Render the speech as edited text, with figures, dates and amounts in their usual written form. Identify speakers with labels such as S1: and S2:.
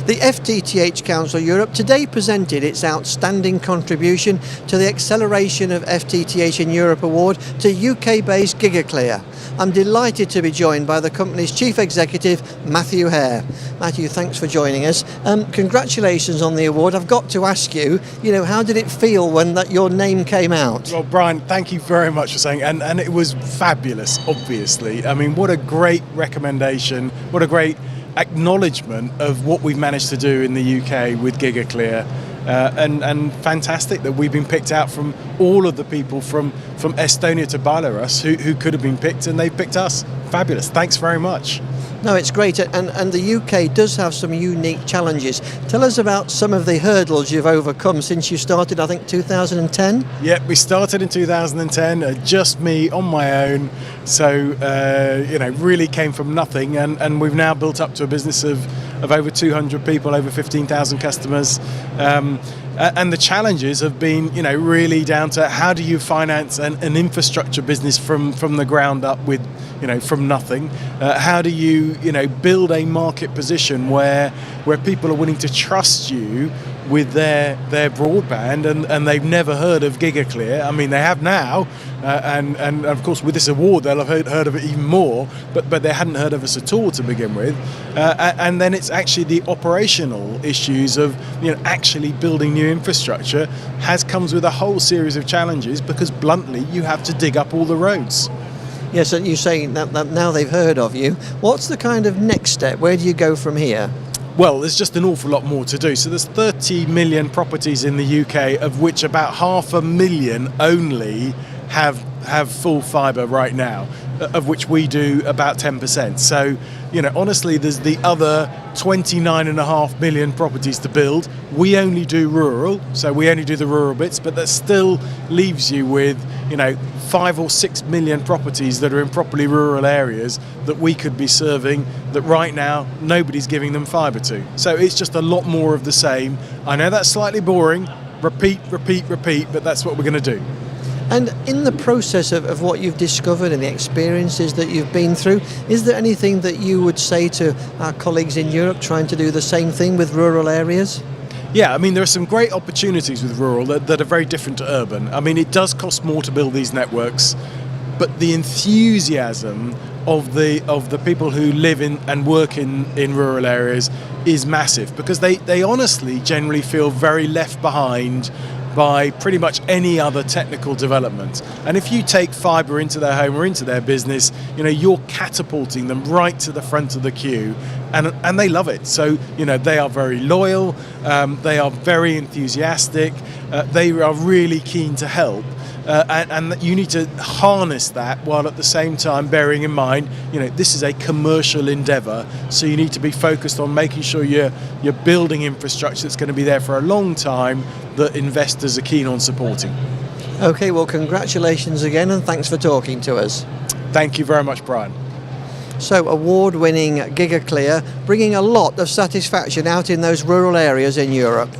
S1: The FTTH Council Europe today presented its outstanding contribution to the Acceleration of FTTH in Europe Award to UK-based Gigaclear. I'm delighted to be joined by the company's Chief Executive, Matthew Hare. Matthew, thanks for joining us. Congratulations on the award. I've got to ask you, how did it feel when your name came out?
S2: Well, Brian, thank you very much for saying, and it was fabulous, obviously. I mean, what a great recommendation, what a great acknowledgement of what we've managed to do in the UK with Gigaclear. And fantastic that we've been picked out from all of the people from Estonia to Belarus who could have been picked, and they've picked us. Fabulous. Thanks very much.
S1: No, it's great, and the UK does have some unique challenges. Tell us about some of the hurdles you've overcome since you started, I think, 2010?
S2: Yeah, we started in 2010, just me on my own, so, really came from nothing, and we've now built up to a business of over 200 people, over 15,000 customers, and the challenges have been, really down to how do you finance an infrastructure business from the ground up with, from nothing? How do you, build a market position where people are willing to trust you with their broadband, and they've never heard of Gigaclear? I mean, they have now, and of course with this award they'll have heard of it even more, but they hadn't heard of us at all to begin with. And then it's actually the operational issues of actually building new infrastructure comes with a whole series of challenges, because bluntly you have to dig up all the roads.
S1: Yes, and you're saying that now they've heard of you. What's the kind of next step? Where do you go from here?
S2: Well, there's just an awful lot more to do. So there's 30 million properties in the UK, of which about 500,000 only have full fibre right now, of which we do about 10%. So, honestly, there's the other 29.5 million properties to build. We only do rural, so we only do the rural bits, but that still leaves you with, 5 or 6 million properties that are in properly rural areas that we could be serving, that right now nobody's giving them fibre to. So it's just a lot more of the same. I know that's slightly boring. Repeat, but that's what we're going to do.
S1: And in the process of what you've discovered and the experiences that you've been through, is there anything that you would say to our colleagues in Europe trying to do the same thing with rural areas?
S2: Yeah, I mean, there are some great opportunities with rural that are very different to urban. I mean, it does cost more to build these networks, but the enthusiasm of the people who live in and work in rural areas is massive, because they honestly generally feel very left behind by pretty much any other technical development. And if you take fibre into their home or into their business, you're catapulting them right to the front of the queue, and they love it. So, they are very loyal, they are very enthusiastic, they are really keen to help. And you need to harness that while at the same time bearing in mind, this is a commercial endeavour, so you need to be focused on making sure you're building infrastructure that's going to be there for a long time, that investors are keen on supporting.
S1: Okay, well, congratulations again, and thanks for talking to us.
S2: Thank you very much, Brian.
S1: So, award-winning Gigaclear, bringing a lot of satisfaction out in those rural areas in Europe.